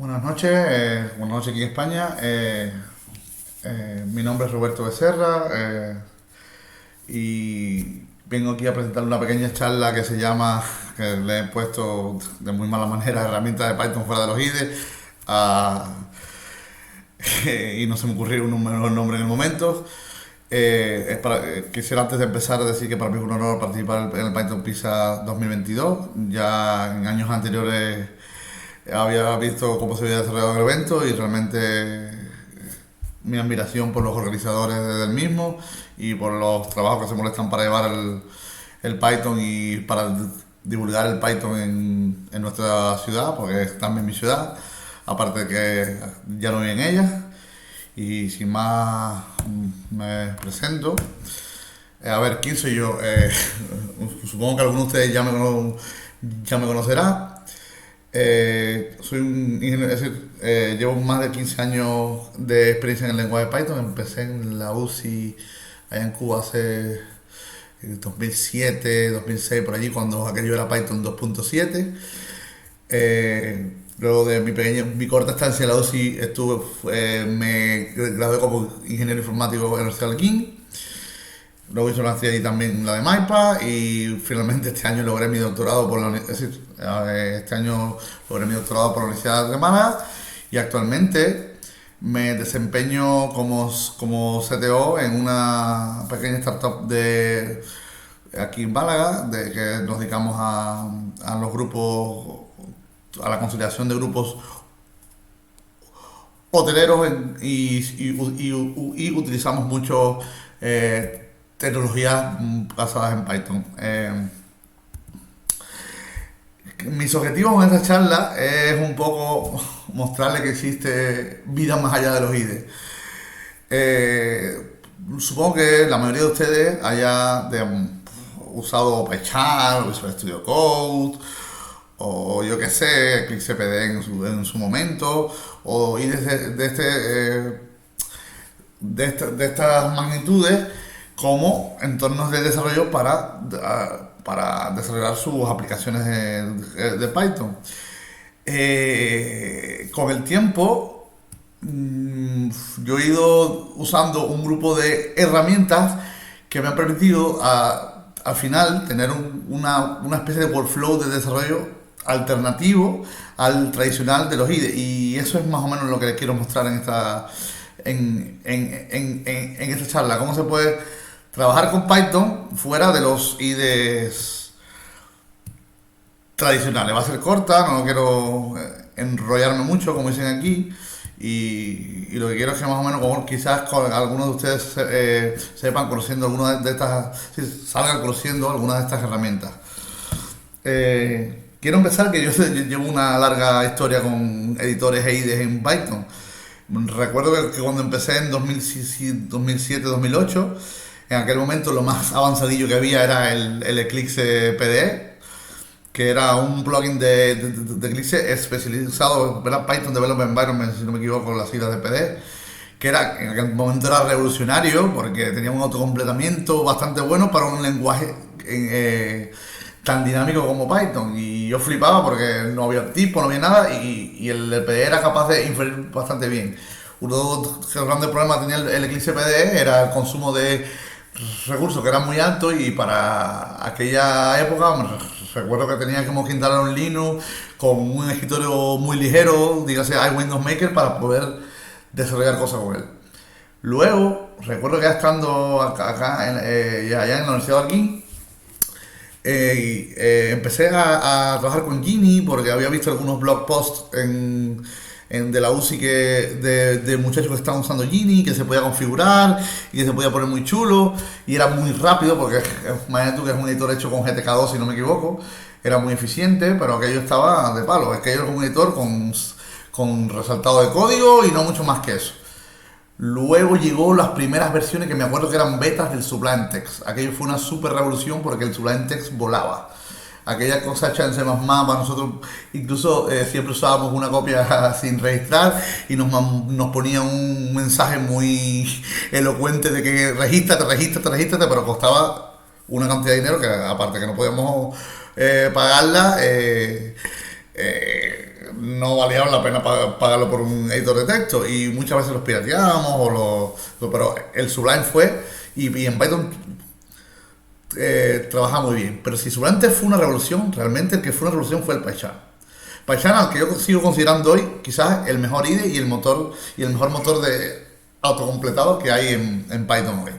Buenas noches aquí en España. Mi nombre es Roberto Becerra y vengo aquí a presentar una pequeña charla que se llama, que le he puesto de muy mala manera, herramientas de Python fuera de los IDE, a- y no se me ocurrió un mejor nombre en el momento. Quisiera antes de empezar decir que para mí es un honor participar en el Python PISA 2022. Ya en años anteriores había visto cómo se había desarrollado el evento y realmente mi admiración por los organizadores del mismo y por los trabajos que se molestan para llevar el Python y para divulgar el Python en nuestra ciudad, porque es también mi ciudad, aparte de que ya no vivo en ella. Y sin más, me presento. A ver, ¿quién soy yo? Supongo que algunos de ustedes ya me conocerán. Soy un ingeniero, es decir, llevo más de 15 años de experiencia en el lenguaje Python. Empecé en la UCI allá en Cuba hace 2007, 2006, por allí, cuando aquello era Python 2.7. Luego de mi corta estancia en la UCI me gradué como ingeniero informático en la Universidad de King. Luego hice una maestría y también la de MAIPA y finalmente este año logré mi doctorado es decir, este año logré mi doctorado por la Universidad de Málaga y actualmente me desempeño como CTO en una pequeña startup de aquí en Málaga, de que nos dedicamos a los grupos, a la conciliación de grupos hoteleros y utilizamos mucho tecnologías basadas en Python. Mis objetivos en esta charla es un poco mostrarle que existe vida más allá de los IDE. Supongo que la mayoría de ustedes usado PyCharm, Visual Studio Code, o yo que sé, Eclipse PD en su momento, o IDEs de estas magnitudes como entornos de desarrollo para desarrollar sus aplicaciones de Python. Con el tiempo, yo he ido usando un grupo de herramientas que me han permitido al final tener una especie de workflow de desarrollo alternativo al tradicional de los IDE. Y eso es más o menos lo que les quiero mostrar en esta charla. Cómo se puede trabajar con Python fuera de los IDEs tradicionales. Va a ser corta, no quiero enrollarme mucho, como dicen aquí. Y lo que quiero es que más o menos, como quizás con algunos de ustedes sepan conociendo algunas de estas, sí, salgan conociendo algunas de estas herramientas. Quiero empezar que yo llevo una larga historia con editores e IDEs en Python. Recuerdo que cuando empecé en 2007-2008, en aquel momento lo más avanzadillo que había era el Eclipse PDE, que era un plugin de Eclipse especializado, era Python Development Environment, si no me equivoco, con las siglas de PD, que en aquel momento era revolucionario porque tenía un autocompletamiento bastante bueno para un lenguaje tan dinámico como Python. Y yo flipaba porque no había tipo, no había nada y el PD era capaz de inferir bastante bien. Uno de los grandes problemas que tenía el Eclipse PDE era el consumo de recursos, que era muy alto, y para aquella época recuerdo que tenía que instalar un Linux con un escritorio muy ligero, dígase iWindows Maker, para poder desarrollar cosas con él. Luego, recuerdo que ya estando allá en la Universidad de Arquín, empecé a trabajar con Gini porque había visto algunos blog posts de la UCI de muchachos que estaban usando Gini, que se podía configurar y que se podía poner muy chulo y era muy rápido porque imagínate tú que es un editor hecho con GTK2, si no me equivoco. Era muy eficiente, pero aquello estaba de palo. Es que aquello es un editor con resaltado de código y no mucho más que eso. Luego llegó las primeras versiones que me acuerdo que eran betas del Sublime Text. Aquello fue una super revolución porque el Sublime Text volaba. Aquella cosa hecha en C++, para nosotros incluso siempre usábamos una copia sin registrar y nos ponía un mensaje muy elocuente de que regístrate, pero costaba una cantidad de dinero que, aparte que no podíamos pagarla, no valía la pena pagarlo por un editor de texto y muchas veces los pirateábamos pero el Sublime fue y en Python trabaja muy bien. Pero si Sublime fue una revolución, realmente el que fue una revolución fue el PyCharm. PyCharm, al que yo sigo considerando hoy quizás el mejor IDE y el mejor motor de autocompletado que hay en Python hoy.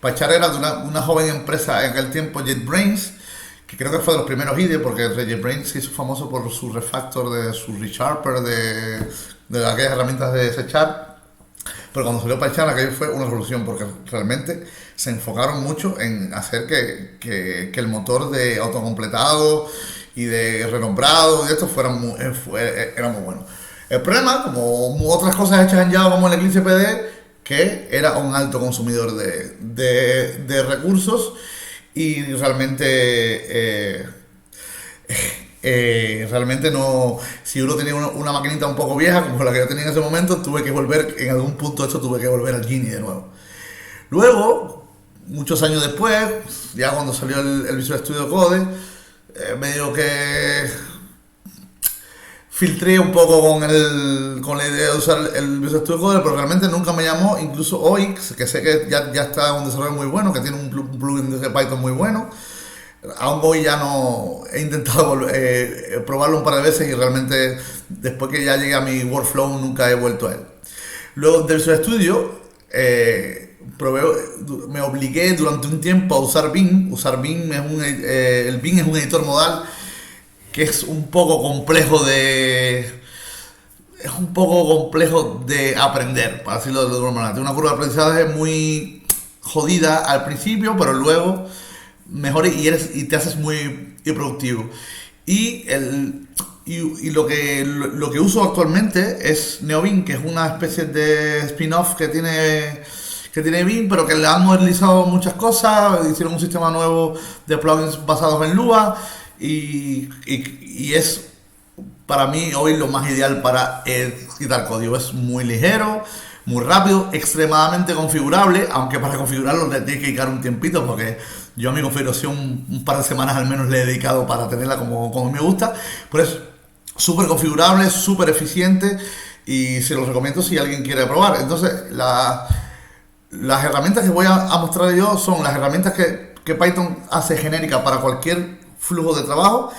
PyCharm era de una joven empresa en aquel tiempo, JetBrains, que creo que fue de los primeros IDE, porque JetBrains se hizo famoso por su refactor, de su ReSharper, de aquellas herramientas de C#. Pero cuando salió PyCharm, aquello fue una revolución, porque realmente se enfocaron mucho en hacer que el motor de autocompletado y de renombrado y esto era muy bueno. El problema, como otras cosas hechas en Java como el Eclipse PD, que era un alto consumidor de recursos y realmente no, si uno tenía una maquinita un poco vieja como la que yo tenía en ese momento, tuve que volver, en algún punto de esto tuve que volver al Gini de nuevo. Luego, muchos años después, ya cuando salió el Visual Studio Code, medio que filtré un poco con la idea de usar el Visual Studio Code, pero realmente nunca me llamó. Incluso hoy, que sé que ya está un desarrollo muy bueno, que tiene un plugin de Python muy bueno, aún hoy ya no he intentado probarlo un par de veces y realmente después que ya llegué a mi workflow nunca he vuelto a él. Luego del Visual Studio me obligué durante un tiempo a usar Vim. El Vim es un editor modal que es un poco complejo de aprender, para decirlo de alguna manera. Tiene una curva de aprendizaje muy jodida al principio, pero luego mejor y te haces muy productivo. Y lo que uso actualmente es NeoVim, que es una especie de spin-off que tiene Vim, pero que le han modernizado muchas cosas. Hicieron un sistema nuevo de plugins basados en Lua y es para mí hoy lo más ideal para editar código. Es muy ligero, muy rápido, extremadamente configurable, aunque para configurarlo le tienes que dedicar un tiempito, porque yo a mi configuración un par de semanas al menos le he dedicado para tenerla como me gusta. Pero es súper configurable, súper eficiente y se los recomiendo si alguien quiere probar. Entonces las herramientas que voy a mostrar yo son las herramientas que Python hace genérica para cualquier flujo de trabajo,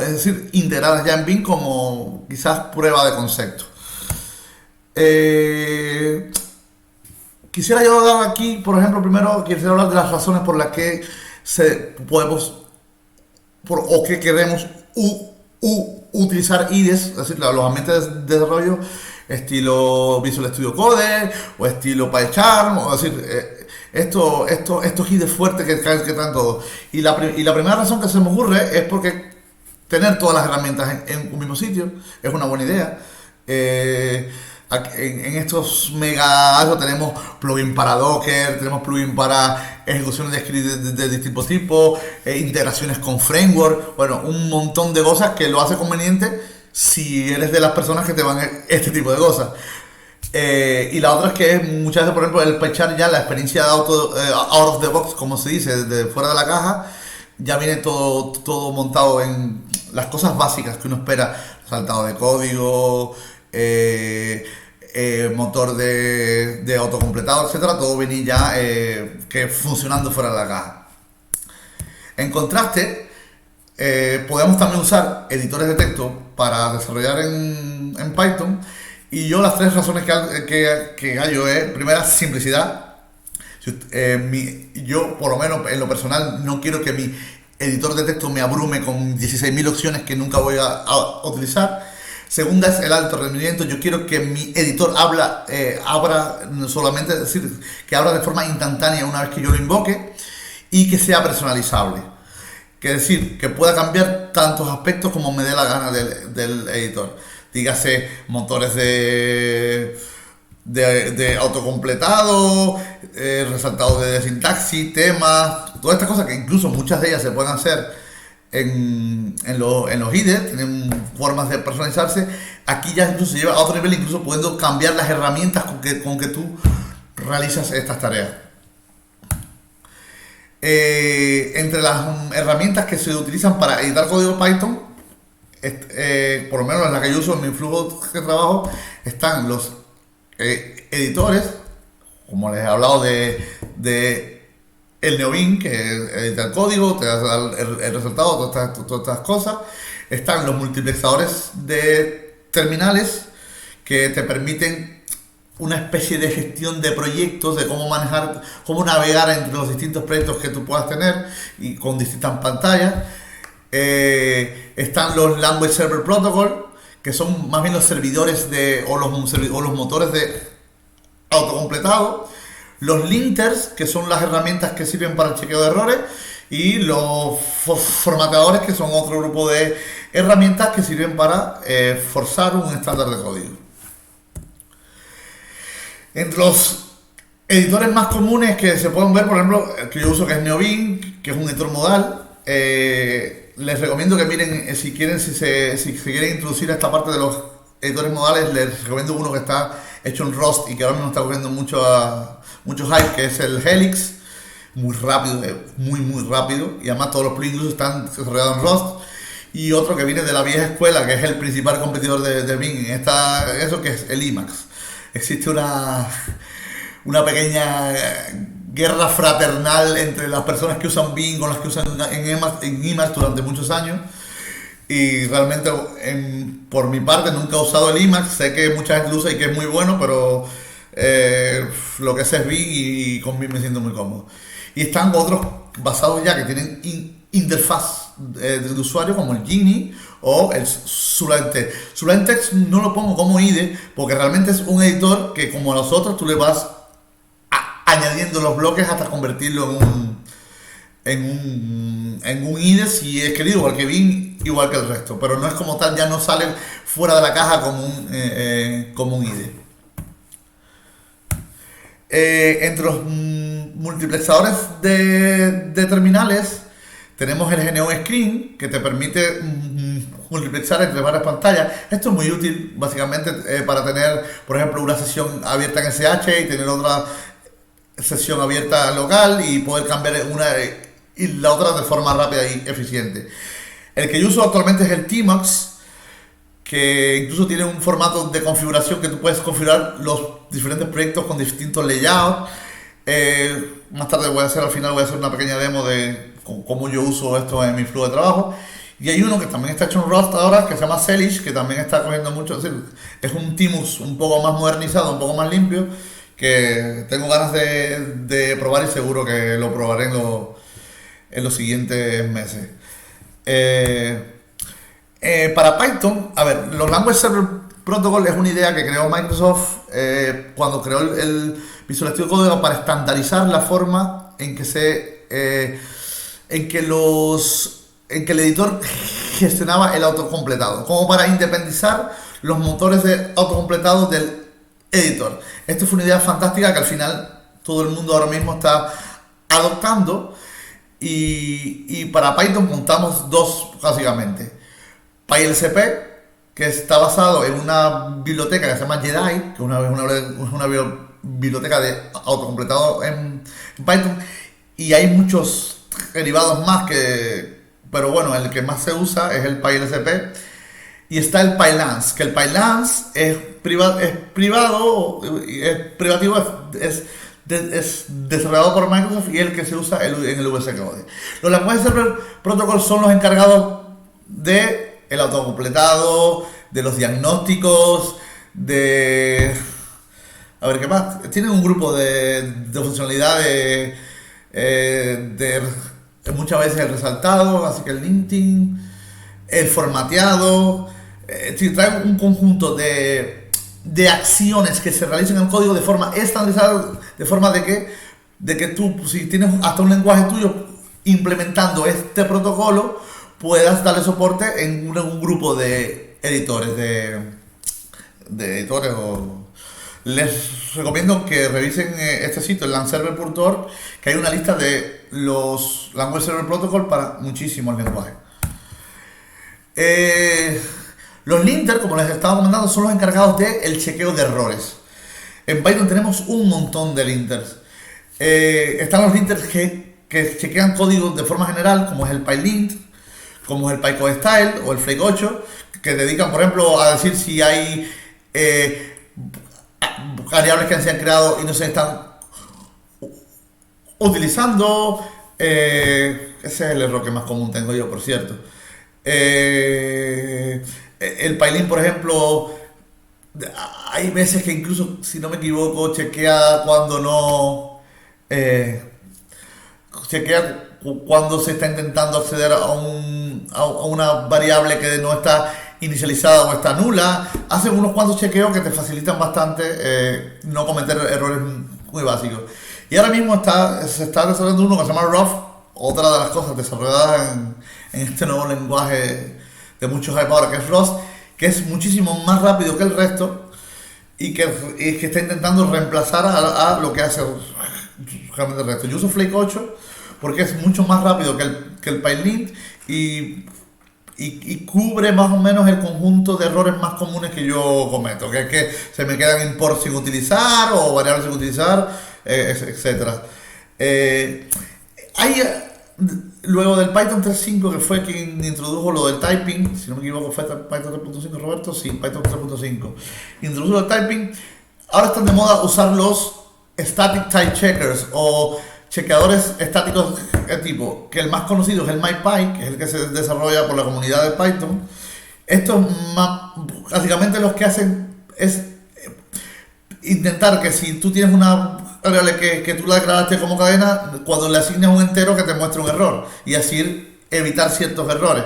es decir, integradas ya en Vim como quizás prueba de concepto. Quisiera yo dar aquí, por ejemplo, primero quisiera hablar de las razones por las que que queremos utilizar IDEs, es decir, los ambientes de desarrollo estilo Visual Studio Code o estilo PyCharm, o decir, estos IDEs fuertes que traen todo. Y la primera razón que se me ocurre es porque tener todas las herramientas en un mismo sitio es una buena idea. En estos mega tenemos plugin para Docker, tenemos plugin para ejecuciones de script de distintos tipos, integraciones con framework, bueno, un montón de cosas que lo hace conveniente si eres de las personas que te van este tipo de cosas. Y la otra es que muchas veces, por ejemplo, el PyCharm ya la experiencia de out of the box, como se dice, de fuera de la caja, ya viene todo montado en las cosas básicas que uno espera: saltado de código, motor de autocompletado, etcétera. Todo viene ya que funcionando fuera de la caja. En contraste, podemos también usar editores de texto para desarrollar en Python. Y yo las tres razones que hallo es: primera, simplicidad. Yo, por lo menos en lo personal, no quiero que mi editor de texto me abrume con 16.000 opciones que nunca voy a utilizar. Segunda es el alto rendimiento. Yo quiero que mi editor abra solamente, es decir, que abra de forma instantánea una vez que yo lo invoque, y que sea personalizable. Que es decir, que pueda cambiar tantos aspectos como me dé la gana del editor. Dígase motores de autocompletado, resaltados de sintaxis, temas, todas estas cosas que incluso muchas de ellas se pueden hacer en los IDEs, tienen formas de personalizarse. Aquí ya incluso se lleva a otro nivel, incluso pudiendo cambiar las herramientas con que tú realizas estas tareas. Entre las herramientas que se utilizan para editar código Python, por lo menos en la que yo uso en mi flujo de trabajo, están los editores, como les he hablado de el Neobin, que edita el código, te da el resultado, todas estas cosas. Están los multiplexadores de terminales que te permiten una especie de gestión de proyectos, de cómo manejar, cómo navegar entre los distintos proyectos que tú puedas tener y con distintas pantallas. Están los Language Server Protocol, que son más bien los servidores o los motores de autocompletado. Los linters, que son las herramientas que sirven para el chequeo de errores. Y los formateadores, que son otro grupo de herramientas que sirven para forzar un estándar de código. Entre los editores más comunes que se pueden ver, por ejemplo, el que yo uso, que es Neobin, que es un editor modal. Les recomiendo que miren, si quieren introducir esta parte de los editores modales, les recomiendo uno que está hecho en Rust y que ahora mismo está cogiendo mucho hype, que es el Helix. Muy rápido, muy rápido, y además todos los plugins están desarrollados en Rust. Y otro que viene de la vieja escuela, que es el principal competidor de Bing, eso que es el Emacs. Existe una pequeña guerra fraternal entre las personas que usan Bing con las que usan en Emacs durante muchos años. Y realmente, por mi parte, nunca he usado el Emacs. Sé que mucha gente lo usa y que es muy bueno, pero lo que sé es Bing, y con Bing me siento muy cómodo. Y están otros basados ya que tienen interfaz de usuario, como el Genie o el Sublime. Sublime Text no lo pongo como IDE porque realmente es un editor que, como a los otros, tú le vas añadiendo los bloques hasta convertirlo en un IDE si es querido, igual que Bing, igual que el resto. Pero no es como tal, ya no sale fuera de la caja como un IDE. Entre los multiplexadores de terminales tenemos el GNU Screen, que te permite multiplexar entre varias pantallas. Esto es muy útil básicamente para tener, por ejemplo, una sesión abierta en SH y tener otra sesión abierta local y poder cambiar una y la otra de forma rápida y eficiente. El que yo uso actualmente es el Tmux, que incluso tiene un formato de configuración que tú puedes configurar los diferentes proyectos con distintos layouts. Más tarde al final voy a hacer una pequeña demo de cómo yo uso esto en mi flujo de trabajo. Y hay uno que también está hecho en Rust ahora, que se llama Celish, que también está cogiendo mucho. Es un Tmux un poco más modernizado, un poco más limpio, que tengo ganas de probar y seguro que lo probaré en los siguientes meses. Para Python, a ver, los Language Server Protocol es una idea que creó Microsoft cuando creó el Visual Studio Code para estandarizar la forma en que el editor gestionaba el autocompletado, como para independizar los motores de autocompletado del editor. Esto fue una idea fantástica que al final todo el mundo ahora mismo está adoptando, y para Python montamos dos básicamente. PyLCP, que está basado en una biblioteca que se llama Jedi, que es una biblioteca de autocompletado en Python, y hay muchos derivados más pero bueno, el que más se usa es el PyLCP. Y está el PyLance, que el PyLance es privativo, es desarrollado por Microsoft y el que se usa en el VS Code. Los Language Server Protocol son los encargados de el autocompletado, de los diagnósticos, a ver qué más. Tienen un grupo de funcionalidades de muchas veces el resaltado, así que el linting, el formateado. Trae un conjunto de acciones que se realizan en el código de forma estandarizada, de forma de que tú, si tienes hasta un lenguaje tuyo implementando este protocolo, puedas darle soporte en un grupo de editores, de editores. Les recomiendo que revisen este sitio, el landserver.org, que hay una lista de los Language Server Protocol para muchísimos lenguajes. Los linters, como les estaba comentando, son los encargados del chequeo de errores. En Python tenemos un montón de linters. Están los linters que chequean código de forma general, como es el PyLint, como es el Pycon Style o el Flake 8, que dedican, por ejemplo, a decir si hay variables que se han creado y no se están utilizando. Ese es el error que más común tengo yo, por cierto. El Pylint, por ejemplo, hay veces que incluso, si no me equivoco, chequea cuando no... chequea cuando se está intentando acceder a una variable que no está inicializada o está nula. Hacen unos cuantos chequeos que te facilitan bastante no cometer errores muy básicos. Y ahora mismo se está desarrollando uno que se llama Rough, otra de las cosas desarrolladas en este nuevo lenguaje de muchos hype ahora, que es Rust, que es muchísimo más rápido que el resto y que está intentando reemplazar a lo que hace realmente el resto. Yo uso Flake 8 porque es mucho más rápido que el Pylint y cubre más o menos el conjunto de errores más comunes que yo cometo, que es que se me quedan imports sin utilizar o variables sin utilizar, etcétera. Luego del Python 3.5, que fue quien introdujo lo del typing, si no me equivoco fue Python 3.5, Roberto, sí, Python 3.5, introdujo el typing. Ahora están de moda usar los static type checkers o chequeadores estáticos de tipo, que el más conocido es el MyPy, que es el que se desarrolla por la comunidad de Python. Estos básicamente los que hacen es intentar que si tú tienes una variable que tú la declaraste como cadena, cuando le asignes un entero que te muestre un error y así evitar ciertos errores.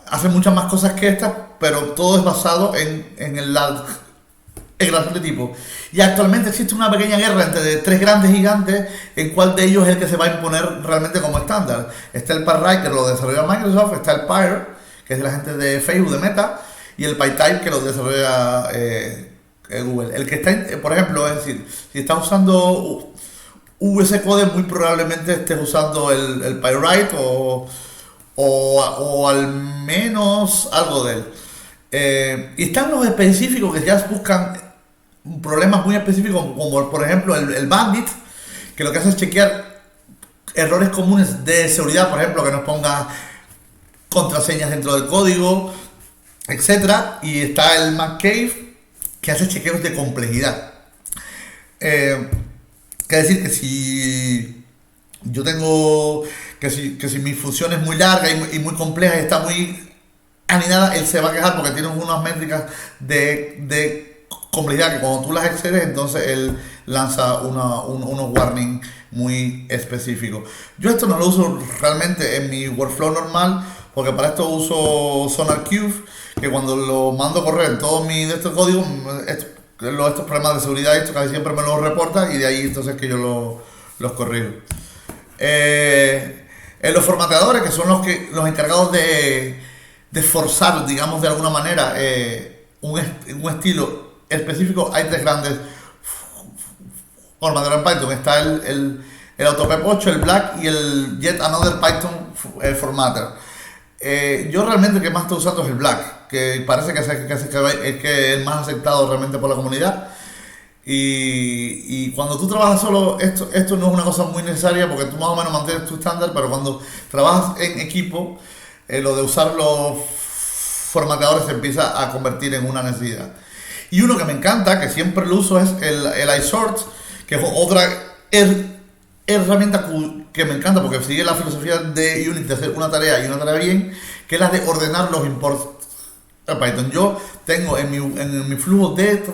Hacen muchas más cosas que estas, pero todo es basado en la declaración de tipo. Y actualmente existe una pequeña guerra entre tres grandes gigantes en cuál de ellos es el que se va a imponer realmente como estándar. Está el PyWrite, que lo desarrolla Microsoft, está el Pyre, que es de la gente de Facebook, de Meta, y el PyType, que lo desarrolla Google. El que está, por ejemplo, es decir, si estás usando VS Code, muy probablemente estés usando el PyWrite o al menos algo de él. Y están los específicos que ya buscan problemas muy específicos, como por ejemplo el Bandit, que lo que hace es chequear errores comunes de seguridad, por ejemplo, que nos ponga contraseñas dentro del código, etcétera. Y está el McCave, que hace chequeos de complejidad. Quiere decir que si yo tengo que si mi función es muy larga y muy compleja y está muy anidada, él se va a quejar porque tiene unas métricas de complejidad que cuando tú las excedes, entonces él lanza unos warnings muy específicos. Yo esto no lo uso realmente en mi workflow normal, porque para esto uso SonarQube, que cuando lo mando a correr en todo mi de este código, estos problemas de seguridad, esto casi siempre me los reporta y de ahí entonces que yo los corrijo. En los formateadores, que son los encargados de forzar, digamos de alguna manera, un estilo específico, hay tres grandes formateadores en Python. Está el AutoPep 8, el Black y el Yet Another Python Formatter. Yo realmente el que más estoy usando es el Black, que parece que es que el más aceptado realmente por la comunidad. Y cuando tú trabajas solo, esto no es una cosa muy necesaria porque tú más o menos mantienes tu estándar, pero cuando trabajas en equipo, lo de usar los formateadores se empieza a convertir en una necesidad. Y uno que me encanta, que siempre lo uso, es el iSort, que es otra herramienta que me encanta porque sigue la filosofía de Unix de hacer una tarea y una tarea bien, que es la de ordenar los imports en Python. Yo tengo en mi flujo de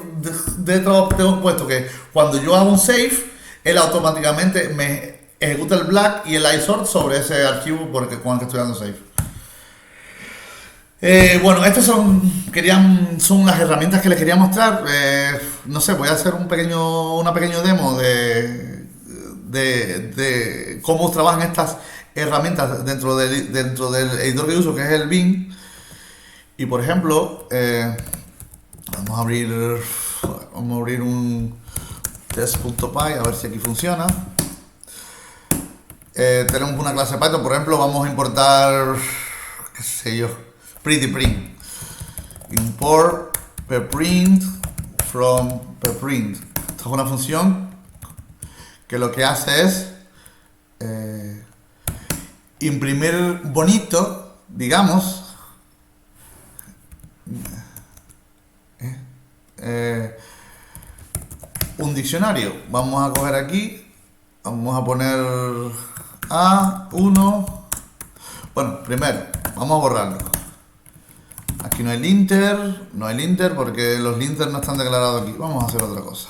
trabajo, tengo puesto que cuando yo hago un save, él automáticamente me ejecuta el Black y el iSort sobre ese archivo con el que estoy dando save. Bueno, estas son las herramientas que les quería mostrar. No sé, voy a hacer una pequeña demo de cómo trabajan estas herramientas dentro del editor que uso, que es el Vim. Y por ejemplo, vamos a abrir un test.py a ver si aquí funciona. Tenemos una clase de Python, por ejemplo, vamos a importar, qué sé yo, prettyprint. Import pprint from pprint. Esta es una función que lo que hace es imprimir bonito, digamos, eh, un diccionario. Vamos a coger aquí, vamos a poner A1. Bueno, primero, vamos a borrarlo. Aquí no hay linter porque los linter no están declarados aquí. Vamos a hacer otra cosa.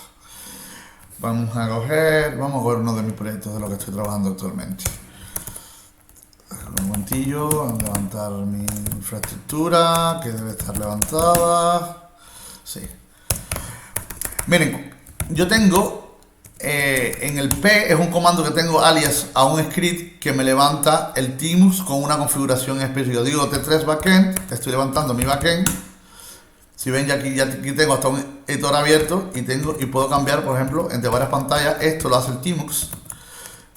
Vamos a coger uno de mis proyectos de lo que estoy trabajando actualmente. Un momentillo, levantar mi infraestructura, que debe estar levantada. Sí. Miren, yo tengo en el P es un comando que tengo alias a un script que me levanta el Tmux con una configuración específica. Digo T3 backend, estoy levantando mi backend. Si ven, ya aquí tengo hasta un editor abierto y puedo cambiar, por ejemplo, entre varias pantallas. Esto lo hace el Tmux.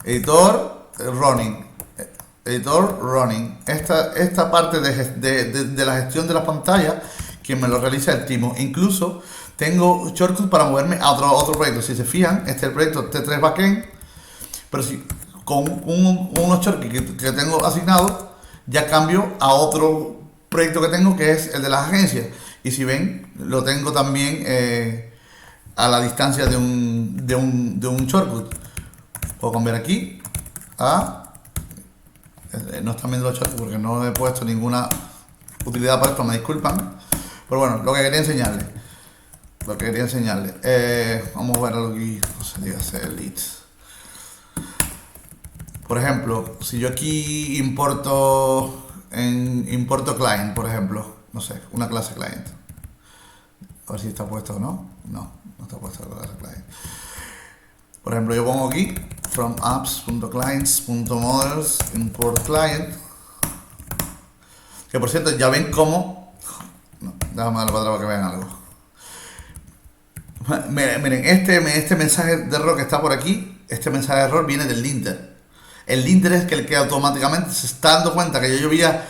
Editor running. Editor running. Esta parte de la gestión de las pantallas, quien me lo realiza el Tmux. Incluso tengo shortcuts para moverme a otro proyecto. Si se fijan, este es el proyecto T3 Backend, pero si con unos shortcuts que tengo asignados, ya cambio a otro proyecto que tengo, que es el de las agencias. Y si ven, lo tengo también a la distancia de un shortcut. Puedo cambiar aquí a... No están viendo los shortcuts porque no he puesto ninguna utilidad para esto, me disculpan. Pero bueno, lo que quería enseñarles. Vamos a verlo aquí. No sé, dígase elite. Por ejemplo, si yo aquí importo client, por ejemplo, no sé, una clase client. A ver si está puesto o no. No está puesto la clase client. Por ejemplo, yo pongo aquí from apps.clients.models import client. Que por cierto, ya ven cómo. No, déjame darle para atrás para que vean algo. Miren, este mensaje de error que está por aquí, este mensaje de error viene del linter. El linter es el que automáticamente se está dando cuenta que yo había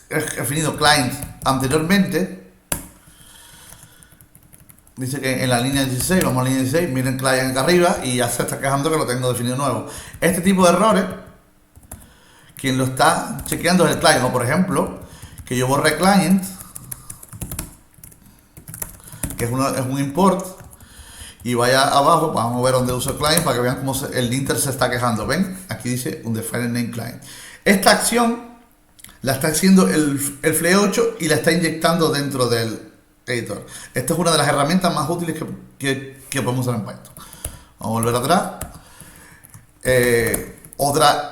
definido client anteriormente. Dice que en la línea 16, vamos a la línea 16, miren client acá arriba y ya se está quejando que lo tengo definido nuevo. Este tipo de errores, quien lo está chequeando es el client. O por ejemplo, que yo borre client, que es un import, y vaya abajo, vamos a ver dónde uso el client para que vean cómo el linter se está quejando. ¿Ven? Aquí dice undefined name client. Esta acción la está haciendo el FLE 8 y la está inyectando dentro del editor. Esta es una de las herramientas más útiles que podemos usar en Python. Vamos a volver atrás. Otra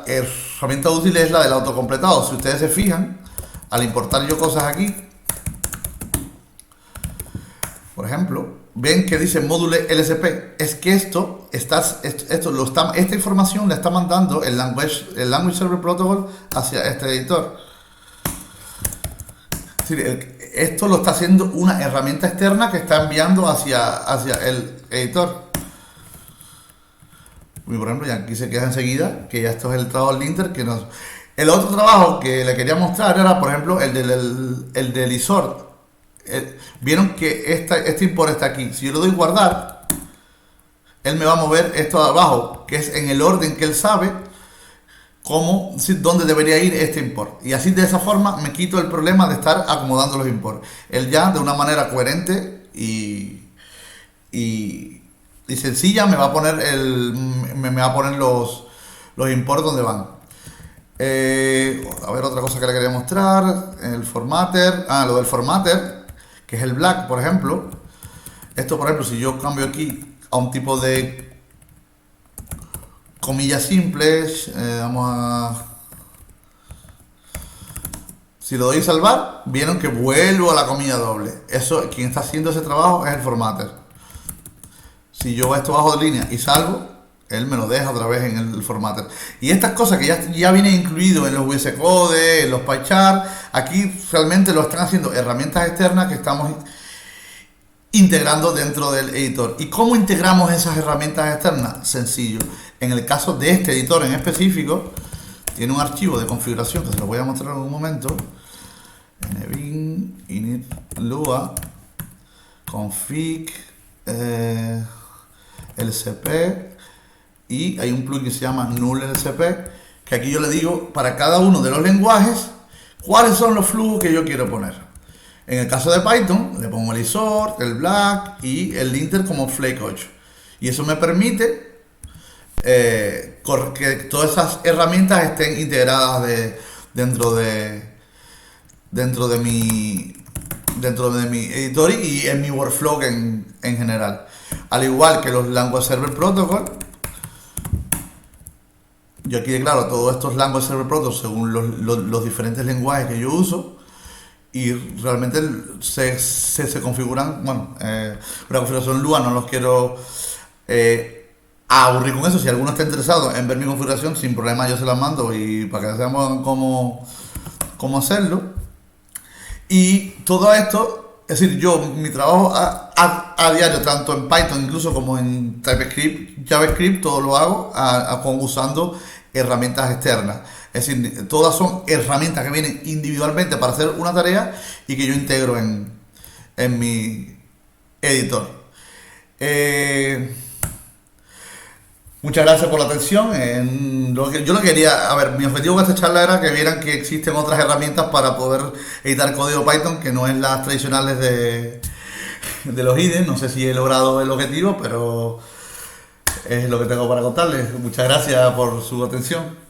herramienta útil es la del autocompletado. Si ustedes se fijan, al importar yo cosas aquí, por ejemplo, ven que dice módulo LSP. Es que esta información la está mandando el Language Server Protocol hacia este editor. Es decir, esto lo está haciendo una herramienta externa que está enviando hacia el editor. Y por ejemplo, ya aquí se queda enseguida que ya esto es el trabajo del linter que nos... El otro trabajo que le quería mostrar era, por ejemplo, el del ISORT. Vieron que este import está aquí. Si yo le doy guardar, él me va a mover esto de abajo, que es en el orden que él sabe dónde debería ir este import. Y así, de esa forma, me quito el problema de estar acomodando los imports. Él ya, de una manera coherente y sencilla, me va a poner los imports donde van. A ver, otra cosa que le quería mostrar, el formatter. Lo del formatter, que es el black, por ejemplo. Esto, por ejemplo, si yo cambio aquí a un tipo de comillas simples, si lo doy a salvar, vieron que vuelvo a la comilla doble. Eso, quien está haciendo ese trabajo es el formatter. Si yo esto bajo de línea y salvo, él me lo deja otra vez en el formatter. Y estas cosas que ya vienen incluidos en los VS Code, en los PyChart, aquí realmente lo están haciendo herramientas externas que estamos integrando dentro del editor. ¿Y cómo integramos esas herramientas externas? Sencillo. En el caso de este editor en específico, tiene un archivo de configuración que se lo voy a mostrar en un momento. nbin init lua config lcp, y hay un plugin que se llama null lcp que aquí yo le digo para cada uno de los lenguajes cuáles son los flujos que yo quiero poner. En el caso de Python, le pongo el isort, el black y el linter como flake 8. Y eso me permite que todas esas herramientas estén integradas dentro de dentro de mi dentro de mi editor y en mi workflow en general. Al igual que los Language Server Protocol, yo aquí declaro todos estos Language Server Protocol según los diferentes lenguajes que yo uso y realmente se configuran, bueno, una configuración Lua, no los quiero aburrir con eso. Si alguno está interesado en ver mi configuración, sin problema yo se la mando y para que sepan cómo hacerlo. Y todo esto, es decir, mi trabajo a diario, tanto en Python incluso como en TypeScript, JavaScript, todo lo hago usando herramientas externas. Es decir, todas son herramientas que vienen individualmente para hacer una tarea y que yo integro en mi editor. Muchas gracias por la atención. Yo lo quería, a ver, mi objetivo con esta charla era que vieran que existen otras herramientas para poder editar código Python que no es las tradicionales de los IDE. No sé si he logrado el objetivo, pero es lo que tengo para contarles. Muchas gracias por su atención.